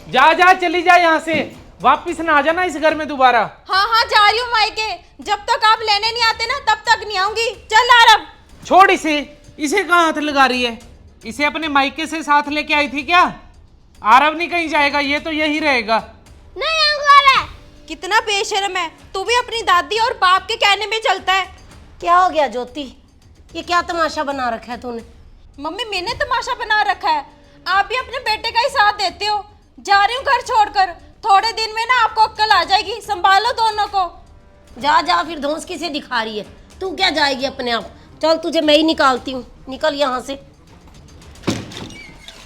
जा जा चली जा यहाँ से, वापिस ना आ जाना इस घर में दोबारा। हाँ हाँ जा रही हूँ मायके, जब तक आप लेने नहीं आते ना तब तक नहीं आऊंगी। चल आरव। छोड़ इसे, इसे कहाँ हाथ लगा रही है? इसे अपने मायके से साथ लेके आई थी क्या? आरव नहीं कहीं जाएगा, ये तो यही रहेगा। नहीं आऊंगा मैं। कितना बेशर्म है तू भी, अपनी दादी और बाप के कहने में चलता है। क्या हो गया ज्योति, ये क्या तमाशा बना रखा है तूने? मम्मी मैंने तमाशा बना रखा है, आप भी अपने बेटे का ही साथ देते हो। जा रही हूँ घर छोड़कर, थोड़े दिन में ना आपको अक्ल आ जाएगी, संभालो दोनों को। जा जा, फिर धौंस किसे दिखा रही है? तू क्या जाएगी अपने आप? चल तुझे मैं ही निकालती हूँ, निकल यहाँ से,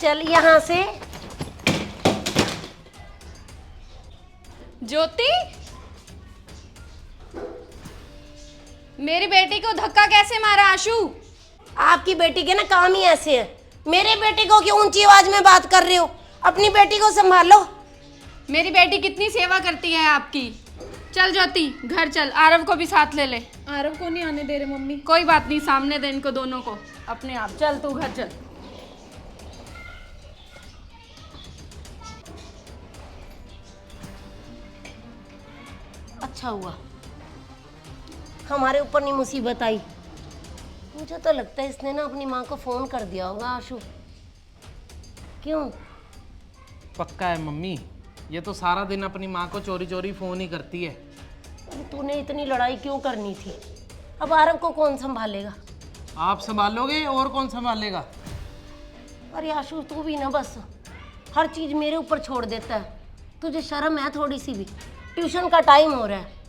चल यहाँ से। ज्योति, मेरी बेटी को धक्का कैसे मारा आशु? आपकी बेटी के ना काम ही ऐसे है। मेरे बेटे को क्यों ऊंची आवाज में बात कर रहे हो? अपनी बेटी को संभालो। मेरी बेटी कितनी सेवा करती है आपकी। चल ज्योति घर चल, आरव को भी साथ ले ले। आरव को नहीं आने दे रहे मम्मी। कोई बात नहीं, सामने दे इनको दोनों को अपने आप। चल तू घर चल। अच्छा हुआ हमारे ऊपर नहीं मुसीबत आई। मुझे तो लगता है इसने ना अपनी माँ को फोन कर दिया होगा आशु। क्यों? पक्का है मम्मी, ये तो सारा दिन अपनी माँ को चोरी चोरी फोन ही करती है। अरे तूने इतनी लड़ाई क्यों करनी थी? अब आरव को कौन संभालेगा? आप संभालोगे और कौन संभालेगा? अरे आशु तू भी ना बस हर चीज मेरे ऊपर छोड़ देता है। तुझे शर्म है थोड़ी सी भी? ट्यूशन का टाइम हो रहा है।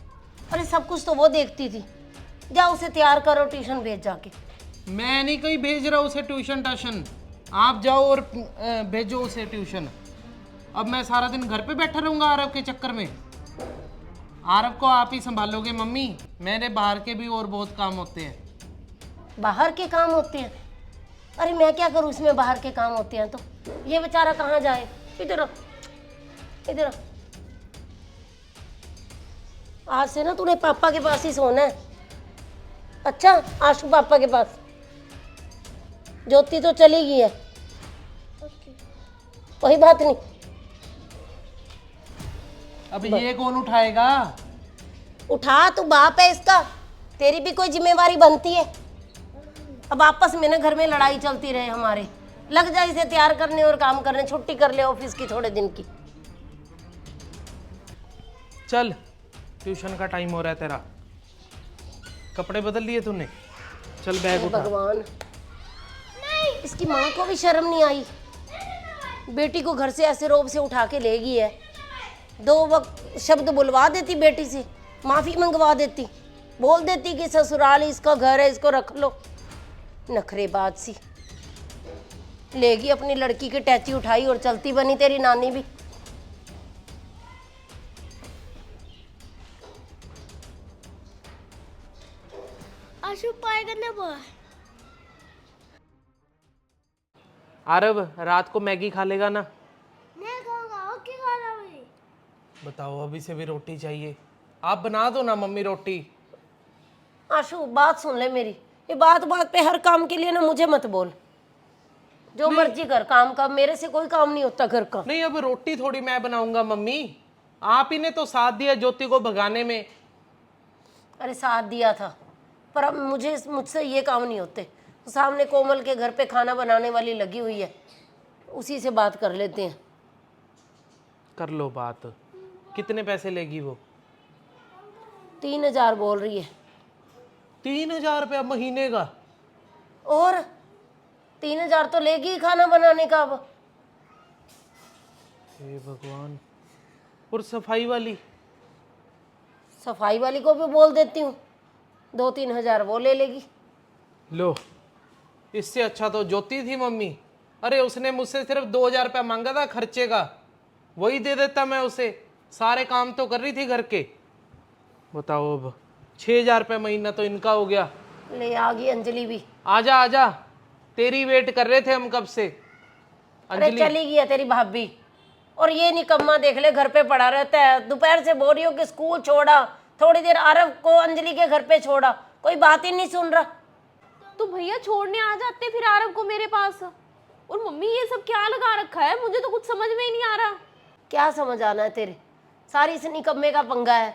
अरे सब कुछ तो वो देखती थी। जा उसे तैयार करो, ट्यूशन भेज जाके। मैं नहीं कहीं भेज रहा उसे ट्यूशन टाशन, आप जाओ और भेजो उसे ट्यूशन। अब मैं सारा दिन घर पे बैठा रहूँगा आरव के चक्कर में? आरव को आप ही संभालोगे मम्मी, मेरे बाहर के भी और बहुत काम होते हैं। बाहर के काम होते हैं? अरे मैं क्या करूँ इसमें, बाहर के काम होते हैं तो? ये बेचारा कहाँ जाए? इधर आ, इधर आ। आज से ना तूने पापा के पास ही सोना है। अच्छा आशु पापा के पास। ज्योति तो चली गई है, कोई बात नहीं। अब ये कौन उठाएगा? उठा, तू बाप है इसका, तेरी भी कोई जिम्मेवारी बनती है। अब आपस में ना घर में लड़ाई चलती रहे हमारे। लग जा इसे तैयार करने और काम करने, छुट्टी कर ले ऑफिस की थोड़े दिन की। चल ट्यूशन का टाइम हो रहा है तेरा। कपड़े बदल लिए तूने? चल बैग उठा। भगवान, इसकी माँ को भी शर्म नहीं आई। बेटी को घर से ऐसे रोब से उठा के ले गई है। दो वक्त शब्द बुलवा देती बेटी से, माफी मंगवा देती, बोल देती कि ससुराल इसका घर है, इसको रख लो। नखरेबाज सी लेगी अपनी लड़की की टैची उठाई और चलती बनी तेरी नानी भी। आशु पाए करने बोला। आरव रात को मैगी खा लेगा ना? मैं खाऊंगा, और क्या खाना है? बताओ, अभी से भी रोटी चाहिए। आप बना दो ना मम्मी रोटी। आशु बात सुन ले मेरी, ये बात बात पे हर काम के लिए ना मुझे मत बोल। जो मर्जी कर काम का, मेरे से कोई काम नहीं होता घर का। नहीं, अब रोटी थोड़ी मैं बनाऊंगा मम्मी, आप ही ने तो साथ दिया ज्योति को भगाने में। अरे साथ दिया था, पर अब मुझसे ये काम नहीं होते। सामने कोमल के घर पे खाना बनाने वाली लगी हुई है, उसी से बात कर लेते हैं। कर लो बात। कितने पैसे लेगी वो? 3000 बोल रही है। 3000 रुपया महीने का? और 3000 तो लेगी ही खाना बनाने का। अब हे भगवान। और सफाई वाली? सफाई वाली को भी बोल देती हूँ, 2-3 हजार वो ले लेगी। लो, इससे अच्छा तो ज्योति थी मम्मी। अरे उसने मुझसे सिर्फ 2000 रुपया मांगा था खर्चे का, वही दे देता मैं उसे। सारे काम तो कर रही थी घर के। बताओ, अब 6000 रुपये महीना तो इनका हो गया। ले आ गई अंजलि भी। आजा आजा, तेरी वेट कर रहे थे हम कब से। अरे चली गई है तेरी भाभी, और ये निकम्मा देख ले घर पे पड़ा रहता है। दोपहर से बोल रही हो कि स्कूल छोड़ा, थोड़ी देर आरव को अंजलि के घर पे छोड़ा, कोई बात ही नहीं सुन रहा। तो भैया छोड़ने आ जाते फिर आरव को मेरे पास। और मम्मी ये सब क्या लगा रखा है, मुझे तो कुछ समझ में ही नहीं आ रहा। क्या समझ आना है तेरे? सारी इस निकम्मे का पंगा है।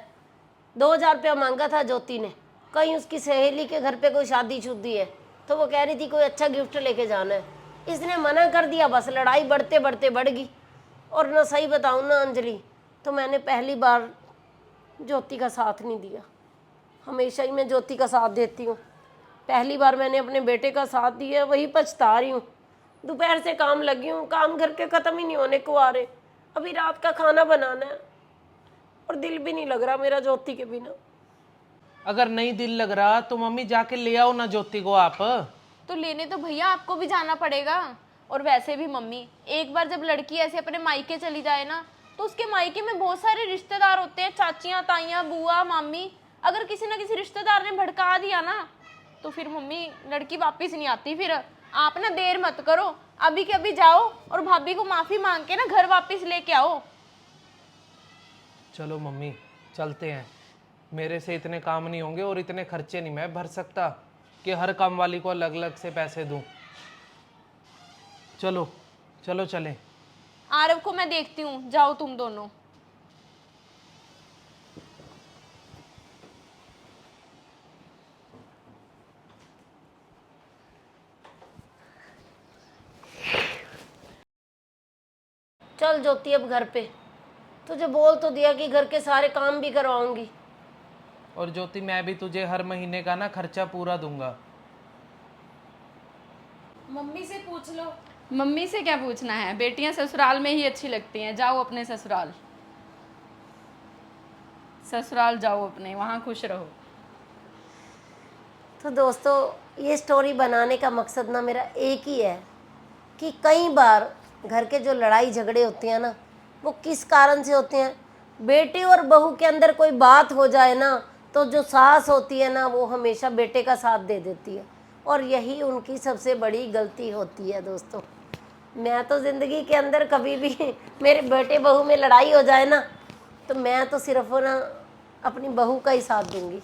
2000 रुपया मांगा था ज्योति ने, कहीं उसकी सहेली के घर पे कोई शादी शुदी है तो वो कह रही थी कोई अच्छा गिफ्ट लेके जाना है, इसने मना कर दिया, बस लड़ाई बढ़ते बढ़ते बढ़ गई। और ना सही बताऊँ ना अंजलि, तो मैंने पहली बार ज्योति का साथ नहीं दिया। हमेशा ही मैं ज्योति का साथ देती हूँ, पहली बार मैंने अपने बेटे का साथ दिया, वही पछता रही हूँ। दोपहर से काम लगी हूँ, काम घर के ख़त्म ही नहीं होने को आ रहे, अभी रात का खाना बनाना है और दिल भी नहीं लग रहा मेरा ज्योति के बिना। अगर नहीं दिल लग रहा तो मम्मी जाके ले आओ ना ज्योति को आप। तो लेने तो भैया आपको भी जाना पड़ेगा। और वैसे भी मम्मी, एक बार जब लड़की ऐसे अपने मायके चली जाए ना, तो उसके मायके में बहुत सारे रिश्तेदार होते हैं, चाचियाँ, ताइयाँ, बुआ, मामी। अगर किसी ना किसी रिश्तेदार ने भड़का दिया ना, तो फिर मम्मी लड़की वापस नहीं आती। फिर आप ना देर मत करो, अभी के अभी जाओ और भाभी को माफ़ी मांग के ना घर वापस लेके आओ। चलो मम्मी चलते हैं, मेरे से इतने काम नहीं होंगे और इतने खर्चे नहीं मैं भर सकता कि हर काम वाली को अलग अलग से पैसे दूं। चलो चलो चलें। आरव को मैं देखती हूँ, जाओ तुम दोनों। चल ज्योति अब घर पे, तुझे बोल तो दिया कि घर के सारे काम भी करवाऊंगी। और ज्योति मैं भी तुझे हर महीने का ना खर्चा पूरा दूंगा। मम्मी से पूछ लो। मम्मी से क्या पूछना है, बेटियां ससुराल में ही अच्छी लगती हैं। जाओ अपने ससुराल, ससुराल जाओ अपने, वहाँ खुश रहो। तो दोस्तों ये स्टोरी बनाने का मकसद ना मेरा एक ही है कि कई बार घर के जो लड़ाई झगड़े होते हैं ना, वो किस कारण से होते हैं। बेटे और बहू के अंदर कोई बात हो जाए ना, तो जो सास होती है ना, वो हमेशा बेटे का साथ दे देती है, और यही उनकी सबसे बड़ी गलती होती है। दोस्तों मैं तो ज़िंदगी के अंदर कभी भी मेरे बेटे बहू में लड़ाई हो जाए ना, तो मैं तो सिर्फ ना अपनी बहू का ही साथ दूंगी,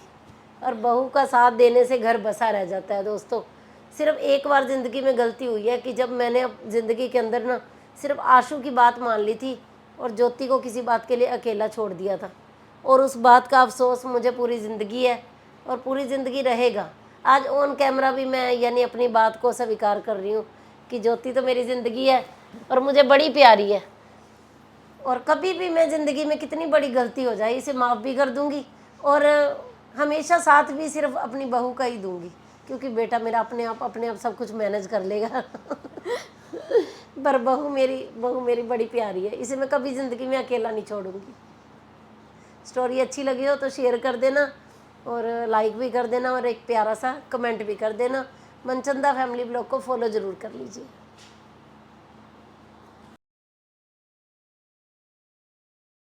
और बहू का साथ देने से घर बसा रह जाता है। दोस्तों सिर्फ एक बार ज़िंदगी में गलती हुई है कि जब मैंने ज़िंदगी के अंदर ना सिर्फ आशू की बात मान ली थी और ज्योति को किसी बात के लिए अकेला छोड़ दिया था, और उस बात का अफसोस मुझे पूरी ज़िंदगी है और पूरी ज़िंदगी रहेगा। आज ऑन कैमरा भी मैं यानी अपनी बात को स्वीकार कर रही हूँ कि ज्योति तो मेरी ज़िंदगी है और मुझे बड़ी प्यारी है, और कभी भी मैं ज़िंदगी में कितनी बड़ी गलती हो जाए इसे माफ़ भी कर दूँगी, और हमेशा साथ भी सिर्फ अपनी बहू का ही दूँगी, क्योंकि बेटा मेरा अपने आप सब कुछ मैनेज कर लेगा। पर बहू मेरी बड़ी प्यारी है, इसे मैं कभी ज़िंदगी में अकेला नहीं छोड़ूंगी। स्टोरी अच्छी लगी हो तो शेयर कर देना और लाइक भी कर देना और एक प्यारा सा कमेंट भी कर देना। मनचंदा फैमिली ब्लॉग को फॉलो ज़रूर कर लीजिए।